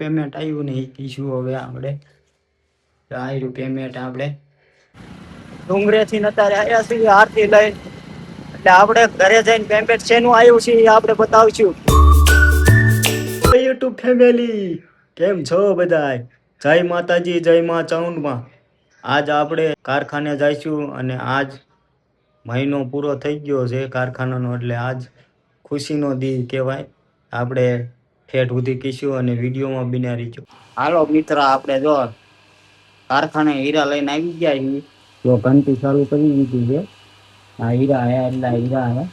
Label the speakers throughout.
Speaker 1: Payment આવ્યું ને કીશું હવે આપણે આવ્યું પેમેન્ટ આપણે ડુંગરેથી અત્યારે આવ્યા છીએ આરતી લઈને એટલે આપણે ઘરે જઈને પેમેન્ટ શેનું આવ્યું છે આપણે બતાવશું. યુટ્યુબ ફેમિલી કેમ છો બધાય? જય માતાજી, જય મા ચાઉંડમાં. આજ આપણે કારખાને જઈશું અને આજ મહિનો પૂરો થઈ ગયો છે કારખાનાનો, એટલે આજ ખુશીનો દી કહેવાય. આપણે ઠેઠ સુધી કીશું અને વિડીયોમાં બિના રહીશું. હાલો મિત્ર, આપણે જો કારખાને હીરા લઈને આવી ગયા છીએ. જો ઘંટી ચાલુ કરી દીધી છે. આ હીરા હે એટલે હીરા હે.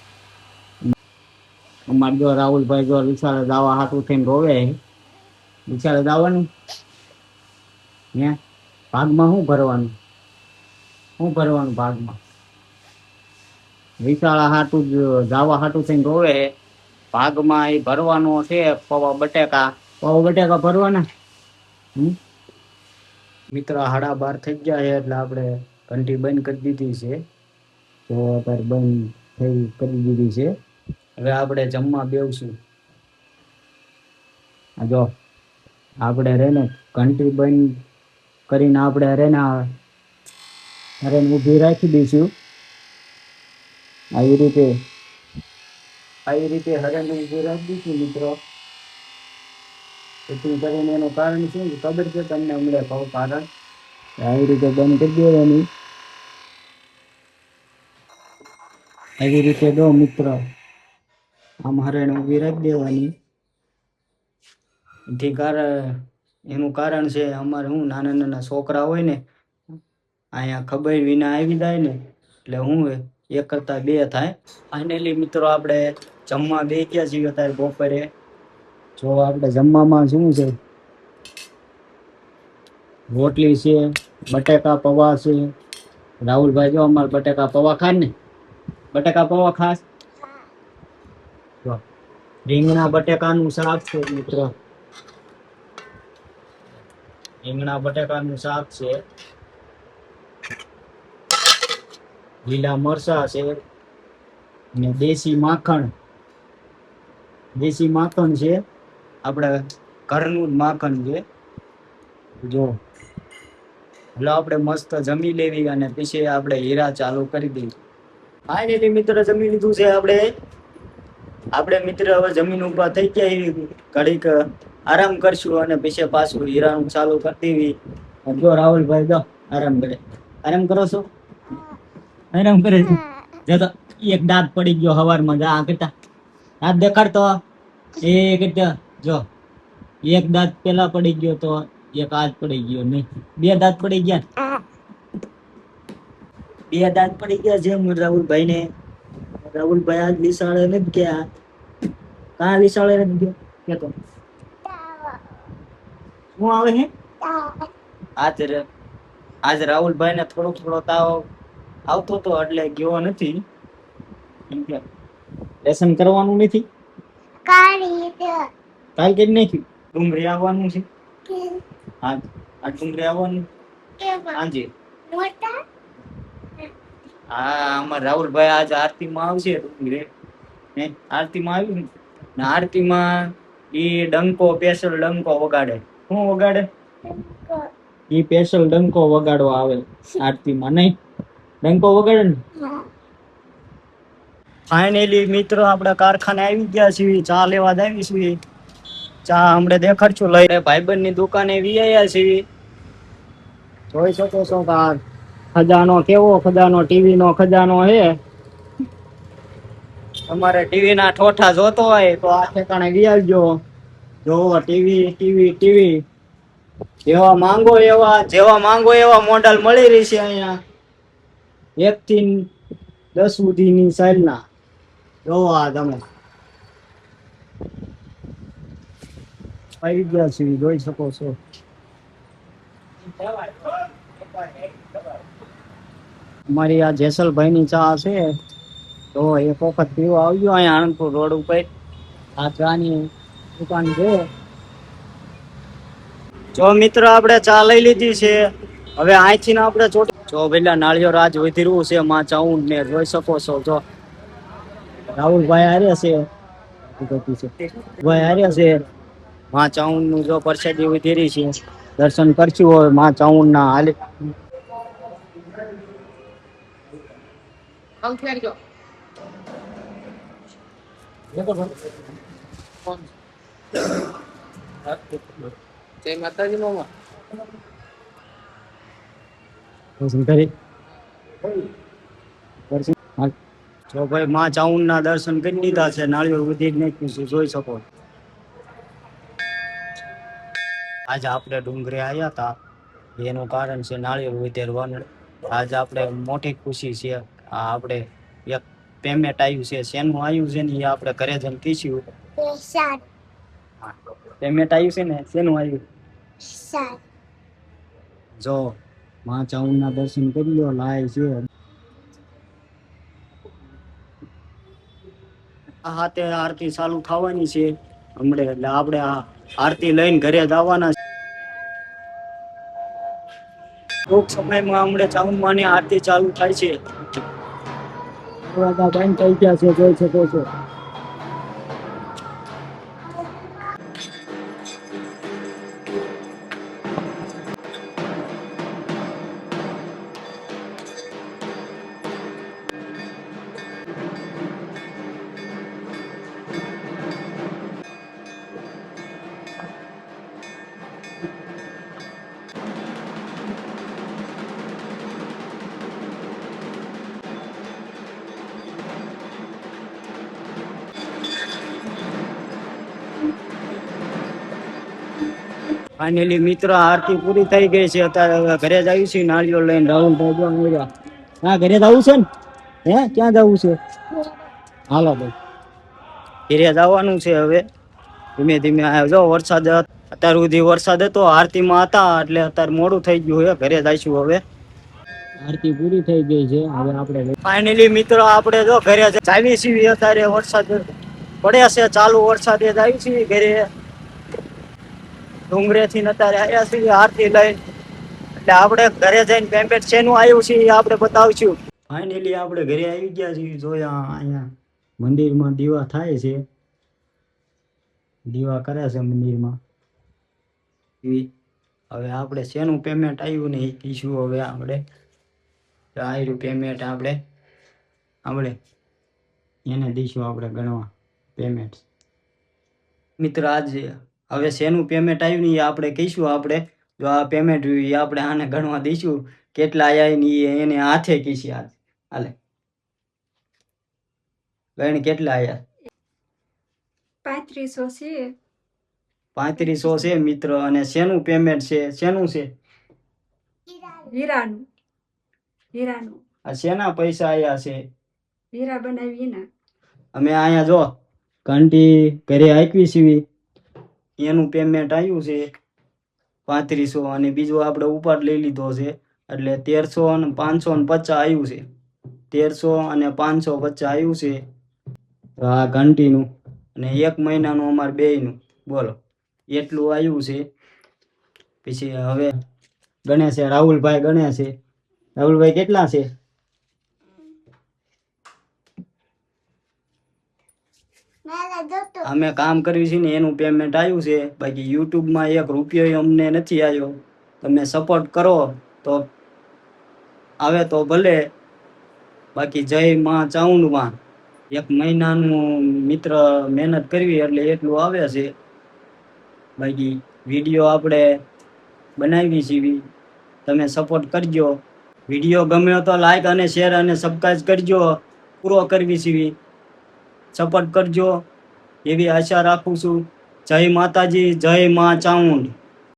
Speaker 1: અમારે જો રાહુલભાઈ જો વિશાળે દાવા હાથું થઈને રોવે. વિશાળે દાવાનું હે ભાગમાં શું ભરવાનું? શું ભરવાનું ભાગમાં? વિશાળા હાટું જાવા હાટું થઈને રોવે. ભાગમાં એ ભરવાનો છે પૌવા બટેકા ભરવાના. મિત્ર 12:30 થઈ ગયા છે એટલે આપણે ઘંટી બંધ કરી દીધી છે. તો અત્યારે બંધ કરી દીધી છે. હવે આપણે જમવા બેસશું. જો આપણે રેને ઘંટી બંધ કરીને આપણે રેને ઊભી રાખી દઈશું. આવી રીતે હરેને ઊભી રાખી દઈશું મિત્રો. એટલું કરીને એનું કારણ શું ખબર છે તમને? હમણાં કહું કારણ. આવી રીતે બંધ કરી દેવાની. આવી રીતે દો મિત્ર, આમ હરેને ઊભી રાખી દેવાની. એનું કારણ છે અમારે શું નાના નાના છોકરા હોય ને અહીંયા ખબર વિના આવી જાય ને એટલે હું એક કરતા બે થાય. ફાઇનલી મિત્રો આપણે જમવા બે ગયા છીએ અત્યારે બપોરે. જો આપણે જમવામાં શું છે, રોટલી છે, બટેકા પૌવા છે. રાહુલભાઈ જો અમારે બટેકા પૌવા ખાય ને, બટેકા પૌવા ખાસ. રીંગણા બટેકાનું શાક છે મિત્રો. રીંગણા બટેકાનું શાક છે, લીલા મરચા છે ને દેશી માખણ છે. આપણે ઘરનું જ માખણ છે. જો એટલે આપણે મસ્ત જમી લેવી અને પછી આપણે હીરા ચાલુ કરી દઈએ. ફાઇનલી મિત્ર જમી લીધું છે આપણે મિત્ર હવે જમીન ઉભા થઈ ગયા. ઘડીક આરામ કરશું અને પછી પાછું હીરાનું ચાલુ કરી દેવી. જો રાહુલભાઈ જો આરામ કરો છો? આરામ કરે છે. જો એક દાંત પડી ગયો હવારમાં. જા કરતા દાંત દેખાડતો એ કરતા. જો એક દાંત પેલા પડી ગયો તો એક હાથ પડી ગયો. નહીં, બે દાંત પડી ગયા. છે રાહુલભાઈ ને. રાહુલભાઈ આજ વિશાળે નથી ગયા. કાં વિશાળે નથી ગયો કેતો શું આવે છે? આજ રાહુલભાઈ ને થોડો તાવ આવતો હતો એટલે ગયો નથી. લેસન કરવાનું નથી. કાલ કેમ નથી? ડુંગળી આવવાનું છે. હા, આ ડુંગળી આવવાનું હાજી. હા, અમાર રાહુલભાઈ આજ આરતીમાં આવશે. ડુંગળી આરતીમાં આવ્યું ને આરતીમાં ઈ ડંકો સ્પેશિયલ ડંકો વગાડે. શું વગાડે? ઈ સ્પેશિયલ ડંકો વગાડવા આવે આરતીમાં. નહીં ડંકો વગાડે ને. ફાઇનલી મિત્રો આપણે કારખાને આવી ગયા છીએ. ચા લેવા આવી છીએ. ચા હમણાં દેખાડશું લઈને ભાઈબંધની દુકાને વિયા છીએ. જોઈ શકો છો કે ખજાનો કેવો ખજાનો, ટીવી નો ખજાનો છે. તમારે ટીવી ના ઠોઠા જોતો હોય તો આ ઠેકાણે વિયાવજો. જો ટીવી જેવા માંગો એવા મોડલ મળી રહી છે અહીંયા 1 થી 10 સુધીની સાઈઝ ના. જોવો આ તમે આવી ગયા છે, જોઈ શકો છો. અમારી આ જેસલભાઈ ની ચા છે તો એક વખત પીવા આવજો. અહીંયા આણંદપુર રોડ ઉપર આ ચા ની દુકાન છે. જો મિત્ર આપણે ચા લઈ લીધી છે. હવે અહીંથી ને આપણે જો પેલા નાળિયેર રાજ વધીરું છે માં ચાઉંડ ને જોઈ શકો છો. જો રાહુલભાઈ હારે છે, ભાઈ હારે છે. માં ચાઉંડ નું જો પ્રસાદી વધેરી છે, દર્શન કરશું હવે માં ચાઉંડ ના હાલે.
Speaker 2: જય માતાજી મામા.
Speaker 1: જો ભાઈ માં ચાઉંડ ના દર્શન કરી લીધા છે, નાળિયેર ઉધી નાખ્યું છે, જોઈ શકો. આજે આપણે ડુંગરે આવ્યા હતા, એનું કારણ છે નાળિયેર ઉધેરવાનું. આજે આપણે મોટી ખુશી છે. આપણે એક પેમેન્ટ આવ્યું છે, શેનું આવ્યું છે ને એ આપણે ઘરે જઈને કીધું. પેમેન્ટ આવ્યું છે ને, શેનું આવ્યું? જો માં ચાઉંડ ના દર્શન કરી લો, લાય છે. હાથે આરતી ચાલુ થવાની છે હમણાં, એટલે આપણે આ આરતી લઈને ઘરે જવાના છે. ટૂંક સમયમાં હમણાં ચાઉંડ માની આરતી ચાલુ થાય છે. બંધ થઈ ગયા છે, જોઈ શકો છો. ફાઇનલી મિત્ર આરતી પૂરી થઈ ગઈ છે. અત્યારે ઘરે જ આવ્યું છે નાળિયેર લઈને. રાહુલભાઈ હા, ઘરે જવું છે ને? ક્યાં જવું છે? હાલો ભાઈ, ઘરે જવાનું છે હવે. ધીમે ધીમે જો વરસાદ અત્યાર સુધી વરસાદ હતો, આરતીમાં હતા એટલે અત્યારે મોડું થઈ ગયું છે. ઘરે જઈશું હવે. આરતી પૂરી થઈ ગઈ છે. હવે આપણે ફાઇનલી મિત્રો આપણે જો ઘરે જાવી છીએ. અત્યારે વરસાદ પડે છે, ચાલુ વરસાદ જ આવી છે. ઘરે ડુંગરે થી અત્યારે આવ્યા છીએ આરતી લઈને, એટલે આપણે ઘરે જઈને પેમેન્ટ શેનું આવ્યું છે એ આપણે બતાવશું. ફાઇનલી આપણે ઘરે આવી ગયા છીએ. જોયા અહીંયા મંદિરમાં દીવા થાય છે, દીવા કરે છે મંદિરમાં. હવે આપણે શેનું પેમેન્ટ આવ્યું ને એ કહીશું. હવે આપણે આવ્યું પેમેન્ટ આપણે એને દઈશું આપણે ગણવા પેમેન્ટ. મિત્ર આજે હવે શેનું પેમેન્ટ આવ્યું ને એ આપણે કહીશું. આપણે જો આ પેમેન્ટ એ આપણે આને ગણવા દઈશું કેટલા આવ્યા ને એને હાથે કહીશું. આજ હાલે ગણ કેટલા આવ્યા?
Speaker 3: 3500 છે.
Speaker 1: 3500 છે મિત્ર. અને શેનું પેમેન્ટ છે? શેનું છે?
Speaker 3: હીરાનું.
Speaker 1: આ શેના પૈસા આવ્યા છે?
Speaker 3: હીરા બનાવી ના.
Speaker 1: અમે અહીંયા જો ઘંટી ઘરે આપી સીવી, એનું પેમેન્ટ આવ્યું છે 3500. અને બીજું આપણે ઉપાડ લઈ લીધો છે એટલે 1300 અને 550 આવ્યું છે. 1300 અને 550 આવ્યું છે આ ઘંટીનું. અને 1 મહિનાનું અમારે બેયનું બોલો એટલું આવ્યું છે. પછી હવે ગણે છે રાહુલભાઈ, ગણે છે. રાહુલભાઈ કેટલા છે? અમે કામ કર્યું છે ને એનું પેમેન્ટ આવ્યું છે. બાકી યુટ્યુબમાં 1 રૂપિયો અમને નથી આવ્યો. તમે સપોર્ટ કરો તો આવે તો ભલે, બાકી જય માં ચાઉંડમાં. 1 મહિનાનું મિત્ર મહેનત કરવી એટલે એટલું આવે છે. બાકી વિડીયો આપણે બનાવી છીએ, તમે સપોર્ટ કરજો. વિડીયો ગમ્યો તો લાઈક અને શેર અને સબસ્ક્રાઇબ કરજો. પૂરો કરવી છીએ, સપોર્ટ કરજો એવી આશા રાખું છું. જય માતાજી, જય માં ચાઉંડ.